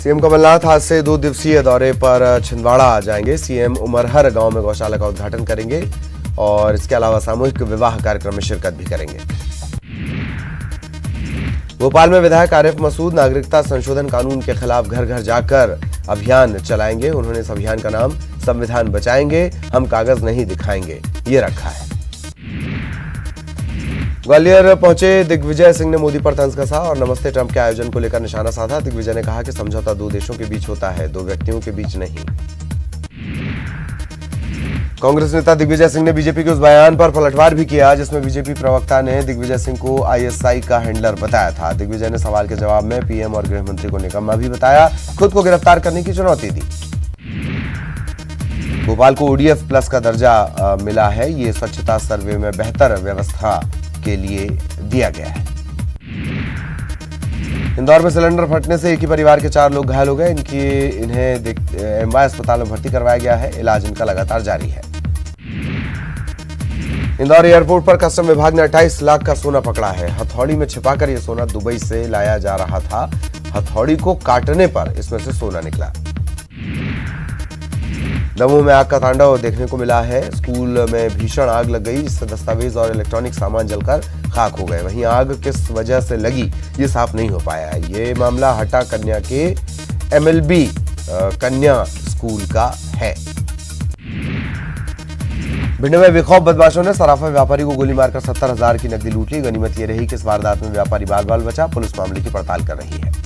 CM Kamal Nath आज से 2 दिवसीय दौरे पर छिंदवाड़ा जाएंगे। सीएम उमरहर गांव में गौशाला का उद्घाटन करेंगे और इसके अलावा सामूहिक विवाह कार्यक्रम में शिरकत भी करेंगे। भोपाल में विधायक आरिफ मसूद नागरिकता संशोधन कानून के खिलाफ घर घर जाकर अभियान चलाएंगे। उन्होंने इस अभियान का नाम संविधान बचाएंगे, हम कागज नहीं दिखाएंगे ये रखा है। ग्वालियर पहुंचे दिग्विजय सिंह ने मोदी पर तंज कसा और नमस्ते ट्रंप के आयोजन को लेकर निशाना साधा। दिग्विजय ने कहा कि समझौता 2 देशों के बीच होता है, 2 व्यक्तियों के बीच नहीं। कांग्रेस नेता दिग्विजय सिंह ने बीजेपी के उस बयान पर पलटवार भी किया जिसमें बीजेपी प्रवक्ता ने दिग्विजय सिंह को आईएसआई का हैंडलर बताया था। दिग्विजय ने सवाल के जवाब में पीएम और गृह मंत्री को निकम्मा भी बताया, खुद को गिरफ्तार करने की चुनौती दी। भोपाल को ओडीएफ प्लस का दर्जा मिला है, ये स्वच्छता सर्वे में बेहतर व्यवस्था के लिए दिया गया है। इंदौर में सिलेंडर फटने से एक ही परिवार के 4 लोग घायल हो गए। इन्हें एमवाय अस्पताल में भर्ती करवाया गया है, इलाज इनका लगातार जारी है। इंदौर एयरपोर्ट पर कस्टम विभाग ने 28 लाख का सोना पकड़ा है। हथौड़ी में छिपाकर यह सोना दुबई से लाया जा रहा था। हथौड़ी को काटने पर इसमें से सोना निकला। दमोह में आग का तांडव देखने को मिला है। स्कूल में भीषण आग लग गई जिससे दस्तावेज और इलेक्ट्रॉनिक सामान जलकर खाक हो गए। वहीं आग किस वजह से लगी ये साफ नहीं हो पाया है। ये मामला हटा कन्या के एमएलबी कन्या स्कूल का है। भिंड में बेखौफ बदमाशों ने सराफा व्यापारी को गोली मारकर 70,000 की नकदी लूट ली। गनीमत ये रही कि इस वारदात में व्यापारी बाल बचा। पुलिस मामले की पड़ताल कर रही है।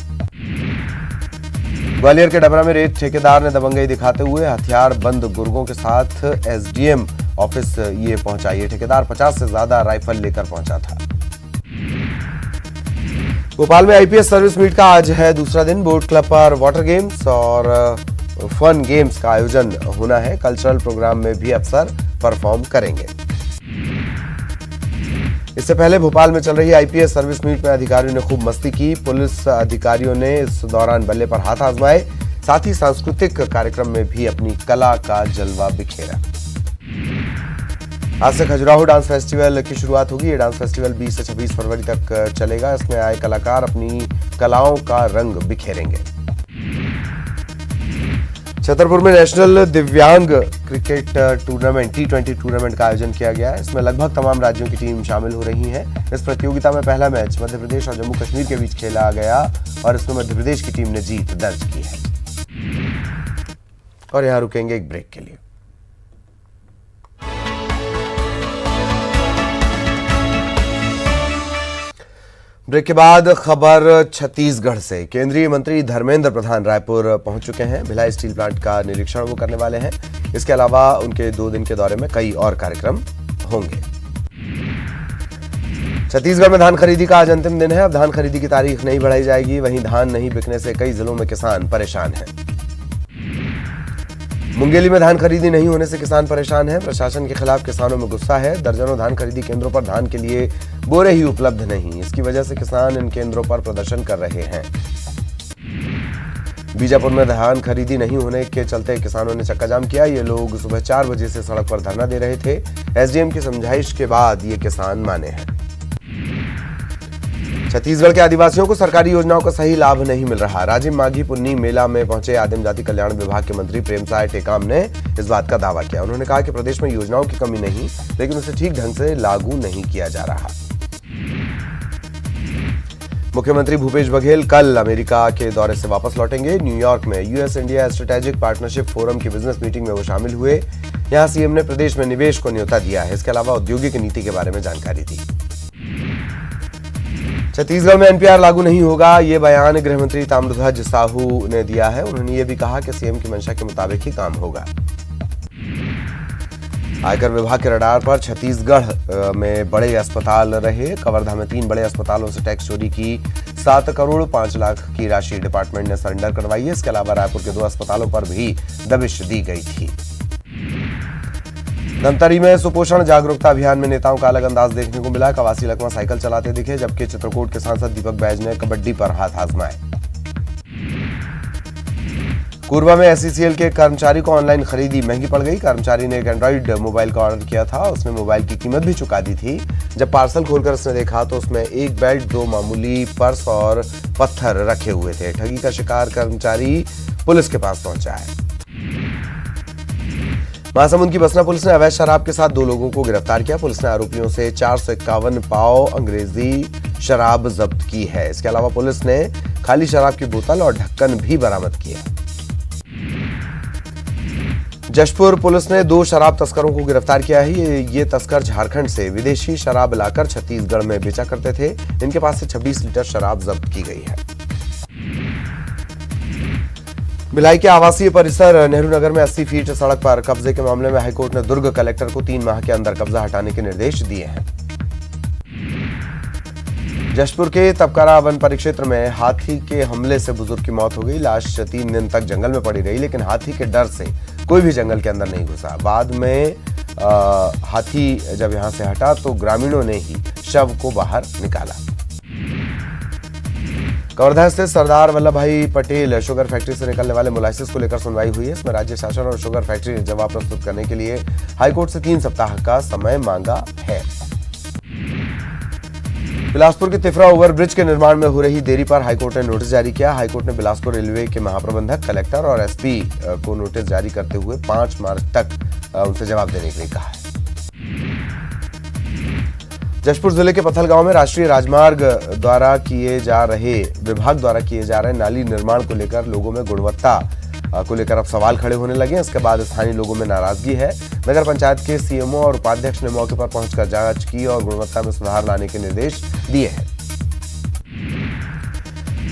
ग्वालियर के डबरा में रेत ठेकेदार ने दबंगई दिखाते हुए हथियार बंद गुर्गों के साथ एसडीएम ऑफिस ये पहुंचा। ये ठेकेदार 50 से ज्यादा राइफल लेकर पहुंचा था। भोपाल में आईपीएस सर्विस मीट का आज है दूसरा दिन। बोट क्लब पर वाटर गेम्स और फन गेम्स का आयोजन होना है। कल्चरल प्रोग्राम में भी अफसर परफॉर्म करेंगे। इससे पहले भोपाल में चल रही आईपीएस सर्विस मीट में अधिकारियों ने खूब मस्ती की। पुलिस अधिकारियों ने इस दौरान बल्ले पर हाथ आजमाए, साथ ही सांस्कृतिक कार्यक्रम में भी अपनी कला का जलवा बिखेरा। आज से खजुराहो डांस फेस्टिवल की शुरुआत होगी। ये डांस फेस्टिवल 20 से 26 फरवरी तक चलेगा। इसमें आए कलाकार अपनी कलाओं का रंग बिखेरेंगे। छतरपुर में नेशनल दिव्यांग क्रिकेट टूर्नामेंट T20 टूर्नामेंट का आयोजन किया गया है। इसमें लगभग तमाम राज्यों की टीम शामिल हो रही है। इस प्रतियोगिता में पहला मैच मध्य प्रदेश और जम्मू कश्मीर के बीच खेला गया और इसमें मध्य प्रदेश की टीम ने जीत दर्ज की है। और यहां रुकेंगे एक ब्रेक के लिए। ब्रेक के बाद खबर छत्तीसगढ़ से। केंद्रीय मंत्री धर्मेंद्र प्रधान रायपुर पहुंच चुके हैं। भिलाई स्टील प्लांट का निरीक्षण वो करने वाले हैं। इसके अलावा उनके 2 दिन के दौरे में कई और कार्यक्रम होंगे। छत्तीसगढ़ में धान खरीदी का आज अंतिम दिन है। अब धान खरीदी की तारीख नहीं बढ़ाई जाएगी। वहीं धान नहीं बिकने से कई जिलों में किसान परेशान हैं। मुंगेली में धान खरीदी नहीं होने से किसान परेशान हैं। प्रशासन के खिलाफ किसानों में गुस्सा है। दर्जनों धान खरीदी केंद्रों पर धान के लिए बोरे ही उपलब्ध नहीं। इसकी वजह से किसान इन केंद्रों पर प्रदर्शन कर रहे हैं। बीजापुर में धान खरीदी नहीं होने के चलते किसानों ने चक्का जाम किया। ये लोग सुबह 4 बजे से सड़क पर धरना दे रहे थे। एसडीएम की समझाइश के बाद ये किसान माने हैं। छत्तीसगढ़ के आदिवासियों को सरकारी योजनाओं का सही लाभ नहीं मिल रहा। राजिम माघी पुन्नी मेला में पहुंचे आदिम जाति कल्याण विभाग के मंत्री प्रेमसाय टेकाम ने इस बात का दावा किया। उन्होंने कहा कि प्रदेश में योजनाओं की कमी नहीं, लेकिन उसे ठीक ढंग से लागू नहीं किया जा रहा। मुख्यमंत्री भूपेश बघेल कल अमेरिका के दौरे से वापस लौटेंगे। न्यूयॉर्क में US India strategic partnership forum की बिजनेस मीटिंग में वो शामिल हुए। यहां सीएम ने प्रदेश में निवेश को न्योता दिया है। इसके अलावा औद्योगिक नीति के बारे में जानकारी दी। छत्तीसगढ़ में एनपीआर लागू नहीं होगा, ये बयान गृह मंत्री ताम्रध्वज साहू ने दिया है। उन्होंने ये भी कहा कि सीएम की मंशा के मुताबिक ही काम होगा। आयकर विभाग के रडार पर छत्तीसगढ़ में बड़े अस्पताल रहे। कवर्धा में 3 बड़े अस्पतालों से टैक्स चोरी की 7 करोड़ 5 लाख की राशि डिपार्टमेंट ने सरेंडर करवाई है। इसके अलावा रायपुर के 2 अस्पतालों पर भी दबिश दी गई थी। धमतरी में सुपोषण जागरूकता अभियान में नेताओं का अलग अंदाज देखने को मिला। कवासी लकवा साइकिल चलाते दिखे, जबकि चित्रकूट के सांसद दीपक बैज ने कबड्डी पर हाथ आजमाए। कोरबा में एसईसीएल के कर्मचारी को ऑनलाइन खरीदी महंगी पड़ गई। कर्मचारी ने एक एंड्रॉइड मोबाइल का ऑर्डर किया था। उसने मोबाइल की कीमत भी चुका दी थी। जब पार्सल खोलकर उसने देखा तो उसमें एक बेल्ट, 2 मामूली पर्स और पत्थर रखे हुए थे। ठगी का शिकार कर्मचारी पुलिस के पास पहुंचा है। महासमुंद की बसना पुलिस ने अवैध शराब के साथ 2 लोगों को गिरफ्तार किया। पुलिस ने आरोपियों से 451 पाव अंग्रेजी शराब जब्त की है। इसके अलावा पुलिस ने खाली शराब की बोतल और ढक्कन भी बरामद किया। जशपुर पुलिस ने 2 शराब तस्करों को गिरफ्तार किया है। ये तस्कर झारखंड से विदेशी शराब लाकर छत्तीसगढ़ में बेचा करते थे। इनके पास से 26 लीटर शराब जब्त की गई है। भिलाई के आवासीय परिसर नेहरू नगर में 80 फीट सड़क पर कब्जे के मामले में हाईकोर्ट ने दुर्ग कलेक्टर को 3 माह के अंदर कब्जा हटाने के निर्देश दिए हैं। जशपुर के तपकारा वन परिक्षेत्र में हाथी के हमले से बुजुर्ग की मौत हो गई। लाश 3 दिन तक जंगल में पड़ी रही, लेकिन हाथी के डर से कोई भी जंगल के अंदर नहीं घुसा। बाद में हाथी जब यहां से हटा तो ग्रामीणों ने ही शव को बाहर निकाला। कवर्धा स्थित सरदार वल्लभ भाई पटेल शुगर फैक्ट्री से निकलने वाले मोलाइसिस को लेकर सुनवाई हुई है। इसमें राज्य शासन और शुगर फैक्ट्री ने जवाब प्रस्तुत करने के लिए हाईकोर्ट से 3 सप्ताह का समय मांगा है। बिलासपुर के तिफरा ओवरब्रिज के निर्माण में हो रही देरी पर हाईकोर्ट ने नोटिस जारी किया। हाईकोर्ट ने बिलासपुर रेलवे के महाप्रबंधक, कलेक्टर और एसपी को नोटिस जारी करते हुए 5 मार्च तक उनसे जवाब देने के लिए कहा है। जशपुर जिले के पथलगांव में राष्ट्रीय राजमार्ग विभाग द्वारा किए जा रहे नाली निर्माण को लेकर लोगों में गुणवत्ता को लेकर अब सवाल खड़े होने लगे। इसके बाद स्थानीय लोगों में नाराजगी है। नगर पंचायत के सीएमओ और उपाध्यक्ष ने मौके पर पहुंचकर जांच की और गुणवत्ता में सुधार लाने के निर्देश दिए हैं।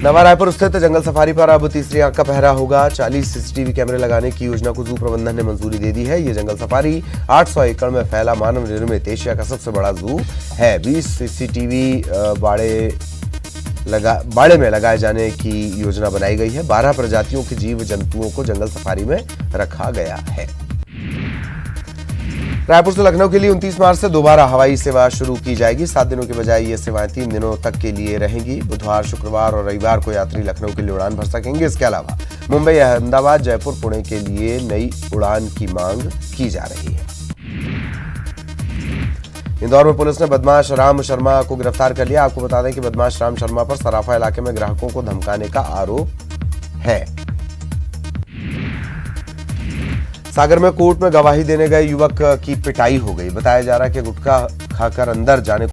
नवा रायपुर स्थित जंगल सफारी पर अब तीसरी आंख का पहरा होगा। 40 सीसीटीवी कैमरे लगाने की योजना को जू प्रबंधन ने मंजूरी दे दी है। ये जंगल सफारी 800 एकड़ में फैला मानव निर्मित एशिया का सबसे बड़ा जू है। 20 सीसीटीवी बाड़े में लगाए जाने की योजना बनाई गई है। 12 प्रजातियों के जीव जंतुओं को जंगल सफारी में रखा गया है। रायपुर से लखनऊ के लिए 29 मार्च से दोबारा हवाई सेवा शुरू की जाएगी। 7 दिनों के बजाय ये सेवाएं 3 दिनों तक के लिए रहेंगी। बुधवार, शुक्रवार और रविवार को यात्री लखनऊ के लिए उड़ान भर सकेंगे। इसके अलावा मुंबई, अहमदाबाद, जयपुर, पुणे के लिए नई उड़ान की मांग की जा रही है। इंदौर में पुलिस ने बदमाश राम शर्मा को गिरफ्तार कर लिया। आपको बता दें कि बदमाश राम शर्मा पर सराफा इलाके में ग्राहकों को धमकाने का आरोप है। सागर में कोर्ट में गवाही देने गए युवक की पिटाई हो गई। बताया जा रहा है कि गुटखा खाकर अंदर जाने